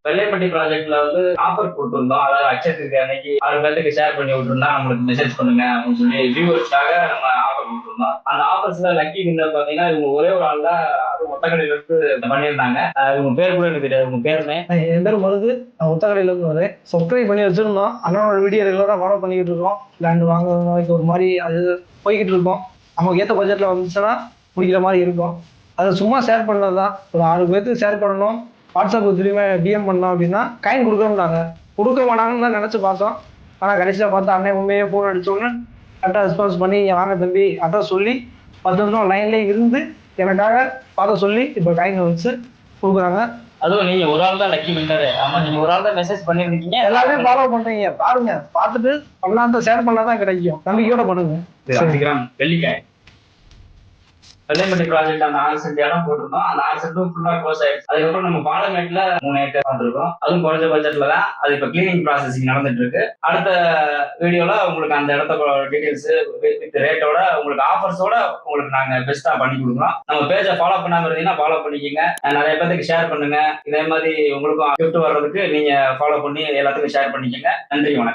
வெள்ளையப்பட்டி ப்ராஜெக்ட்ல வந்து ஆஃபர் போட்டிருந்தோம். அதாவது அக்ஷயத்துக்கு அன்னைக்கு 6 பேருக்கு ஷேர் பண்ணி விட்டுருந்தா நம்மளுக்கு மெசேஜ் பண்ணுங்க அப்படின்னு சொல்லி வியூவர்ஸ்க்காக நம்ம ஆஃபர் போட்டிருந்தோம். அந்த ஆஃபர்ஸ்ல லக்கி வின்னர் பாத்தீங்கன்னா இவங்க ஒரே ஒரு ஆள் தான் ஒத்தக்கடையில இருந்து பண்ணியிருந்தாங்க. இவங்க பேர் கூட எனக்கு தெரியாது. உங்க பேருமே? என் பேர் மருது. நான் ஒத்தக்கடையில இருந்து வரேன். சப்ஸ்கிரைப் பண்ணி வச்சிருந்தோம். அண்ணனோட வீடியோ ரெகுலராக ஃபாலோ பண்ணிக்கிட்டு இருக்கோம். லேண்ட் வாங்குறதுக்கு ஒரு மாதிரி அது போய்கிட்டு இருக்கோம். நமக்கு ஏற்ற பட்ஜெட்டில் வந்துச்சுன்னா முடிக்கிற மாதிரி இருக்கும். அதை சும்மா ஷேர் பண்ணது தான். ஒரு 6 பேருக்கு ஷேர் பண்ணணும். வாட்ஸ்அப் திரும்ப டிஎம் பண்ணோம் அப்படின்னா காயின் கொடுக்கணும்னாங்க. கொடுக்க மாட்டாங்கன்னு தான் நினச்சி பார்த்தோம். ஆனால் கடைசியில் பார்த்தா அண்ணன் உண்மையே ஃபோன் அடித்தோன்னு கரெக்டாக ரெஸ்பான்ஸ் பண்ணி வாங்க தம்பி அட்ரஸ் சொல்லி 10 நிமிஷம் லைன்லேயே இருந்து எனக்காக பார்க்க சொல்லி இப்போ காயின் வச்சு கொடுக்குறாங்க. அதுவும் நீங்க ஒரு ஆள் தான் லக்கி வின்னரு. ஆமா, நீங்க ஒரு ஆள் தான் மெசேஜ் பண்ணிருக்கீங்க. எல்லாமே ஃபாலோ பண்றீங்க. பாருங்க, பார்த்துட்டு பண்ணலாம் ஷேர் பண்ணாதான் கிடைக்கும். நம்பிக்கையோட பண்ணுங்க. வெள்ளிக்காய் வெள்ளையப்பட்டி ப்ராஜெக்ட் அந்த 6 சென்ட் இடம் போட்டிருந்தோம். அந்த 6 சென்ட்டும் ஃபுல்லா க்ளோஸ் ஆயிடுச்சு. அதுக்கப்புறம் நம்ம பாலமேட்ல 3 ஏக்கர் வந்திருக்கோம். அதுவும் குறைஞ்ச பட்ஜெட்ல தான். அது இப்ப கிளீனிங் ப்ராசஸிங் நடந்துட்டு இருக்கு. அடுத்த வீடியோல உங்களுக்கு அந்த இடத்தோட டீடைல்ஸ் வித் ரேட்டோட உங்களுக்கு ஆஃபர்ஸோட உங்களுக்கு நாங்க பெஸ்டா பண்ணி கொடுக்குறோம். நம்ம பேஜை ஃபாலோ பண்ணாம இருந்தீங்கன்னா ஃபாலோ பண்ணிக்கோங்க. நிறைய பேருக்கு ஷேர் பண்ணுங்க. இதே மாதிரி உங்களுக்கும் கிஃப்ட் வர்றதுக்கு நீங்க ஃபாலோ பண்ணி எல்லாத்துக்கும் ஷேர் பண்ணிக்கோங்க. நன்றி, வணக்கம்.